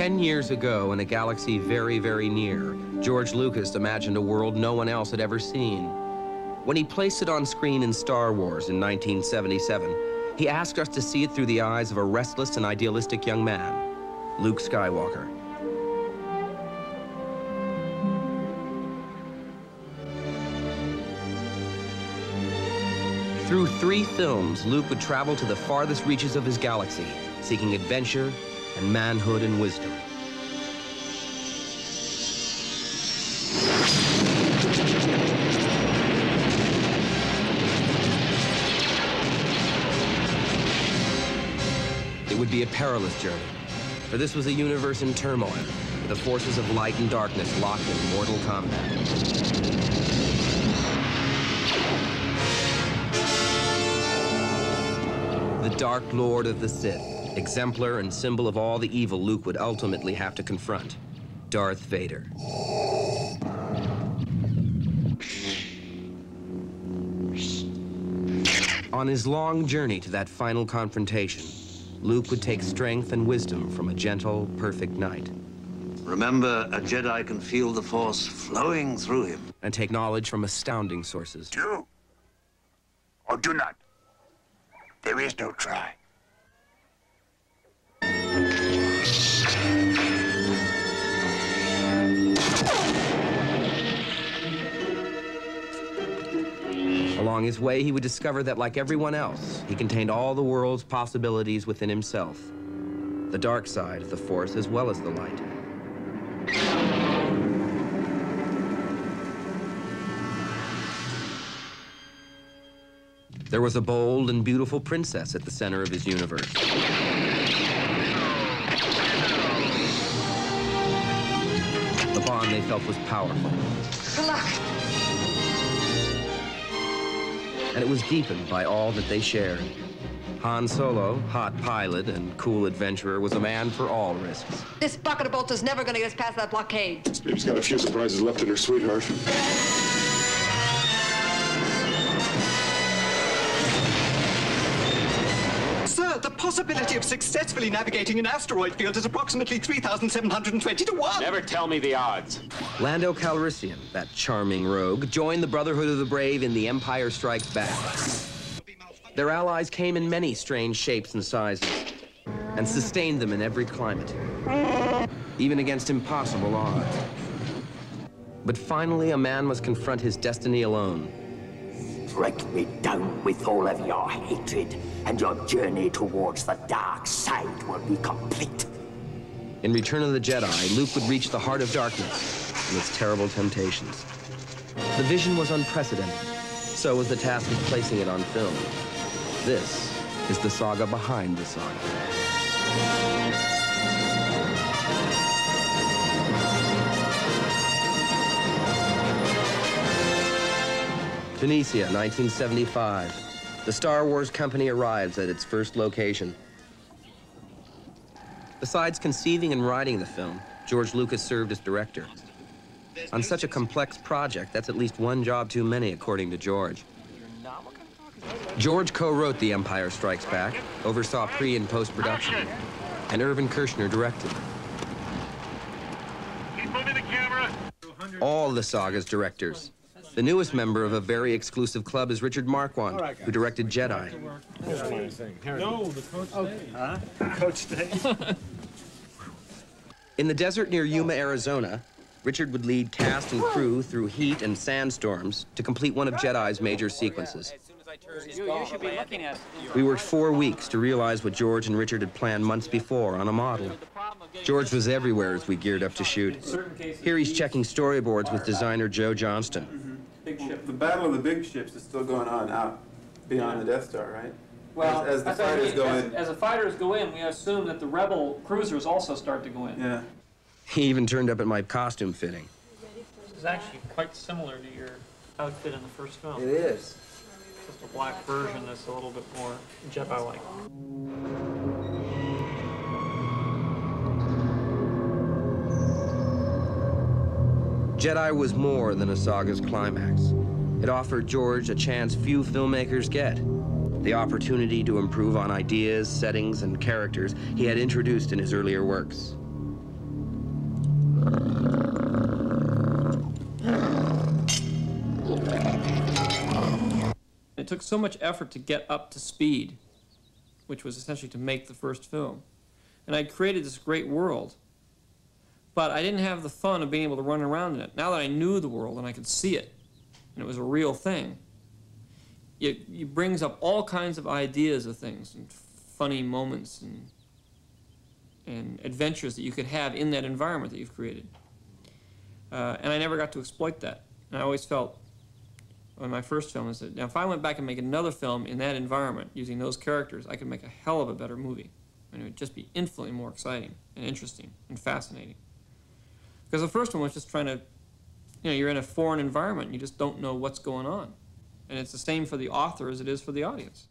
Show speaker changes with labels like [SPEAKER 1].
[SPEAKER 1] 10 years ago, in a galaxy very, very near, George Lucas imagined a world no one else had ever seen. When he placed it on screen in Star Wars in 1977, he asked us to see it through the eyes of a restless and idealistic young man, Luke Skywalker. Through 3 films, Luke would travel to the farthest reaches of his galaxy, seeking adventure and manhood and wisdom. It would be a perilous journey, for this was a universe in turmoil, with the forces of light and darkness locked in mortal combat. The Dark Lord of the Sith, exemplar and symbol of all the evil Luke would ultimately have to confront, Darth Vader. On his long journey to that final confrontation, Luke would take strength and wisdom from a gentle, perfect knight.
[SPEAKER 2] Remember, a Jedi can feel the Force flowing through him.
[SPEAKER 1] And take knowledge from astounding sources.
[SPEAKER 3] Do or do not. There is no try.
[SPEAKER 1] Along his way, he would discover that, like everyone else, he contained all the world's possibilities within himself. The dark side of the Force as well as the light. There was a bold and beautiful princess at the center of his universe. The bond they felt was powerful.
[SPEAKER 4] Good luck.
[SPEAKER 1] And it was deepened by all that they shared. Han Solo, hot pilot and cool adventurer, was a man for all risks.
[SPEAKER 4] This bucket of bolts is never going to get us past that blockade.
[SPEAKER 5] Baby's got a few surprises left in her, sweetheart.
[SPEAKER 6] Sir, the possibility of successfully navigating an asteroid field is approximately 3,720 to 1.
[SPEAKER 7] Never tell me the odds.
[SPEAKER 1] Lando Calrissian, that charming rogue, joined the Brotherhood of the Brave in The Empire Strikes Back. Their allies came in many strange shapes and sizes, and sustained them in every climate, even against impossible odds. But finally, a man must confront his destiny alone.
[SPEAKER 8] Break me down with all of your hatred, and your journey towards the dark side will be complete.
[SPEAKER 1] In Return of the Jedi, Luke would reach the heart of darkness and its terrible temptations. The vision was unprecedented. So was the task of placing it on film. This is the saga behind the saga. Tunisia, 1975. The Star Wars company arrives at its first location. Besides conceiving and writing the film, George Lucas served as director. On such a complex project, that's at least one job too many, according to George. George co-wrote The Empire Strikes Back, oversaw pre- and post-production, and Irvin Kershner directed.
[SPEAKER 3] Keep moving the camera.
[SPEAKER 1] All the saga's directors. The newest member of a very exclusive club is Richard Marquand, who directed Jedi.
[SPEAKER 9] No, the Coach Dave. Coach Dave.
[SPEAKER 1] In the desert near Yuma, Arizona, Richard would lead cast and crew through heat and sandstorms to complete one of Jedi's major sequences.
[SPEAKER 7] You should be looking at.
[SPEAKER 1] We worked 4 weeks to realize what George and Richard had planned months before on a model. George was everywhere as we geared up to shoot. Here he's checking storyboards with designer Joe Johnston.
[SPEAKER 10] Big ship. The battle of the big ships is still going on out beyond the Death Star, right?
[SPEAKER 11] Well,
[SPEAKER 10] as the fighters go in.
[SPEAKER 11] As the fighters go in, we assume that the rebel cruisers also start to go in.
[SPEAKER 10] Yeah.
[SPEAKER 1] He even turned up at my costume fitting.
[SPEAKER 11] This is actually quite similar to your outfit in the first film.
[SPEAKER 1] It is.
[SPEAKER 11] Just a black version that's a little bit more Jedi-like.
[SPEAKER 1] Jedi was more than a saga's climax. It offered George a chance few filmmakers get. The opportunity to improve on ideas, settings, and characters he had introduced in his earlier works.
[SPEAKER 11] It took so much effort to get up to speed, which was essentially to make the first film. And I'd created this great world, but I didn't have the fun of being able to run around in it. Now that I knew the world and I could see it, and it was a real thing, it brings up all kinds of ideas of things, and funny moments, and adventures that you could have in that environment that you've created. And I never got to exploit that. And I always felt, on my first film, I said, now if I went back and make another film in that environment, using those characters, I could make a hell of a better movie. And it would just be infinitely more exciting and interesting and fascinating. Because the first one was just trying to, you're in a foreign environment and you just don't know what's going on. And it's the same for the author as it is for the audience.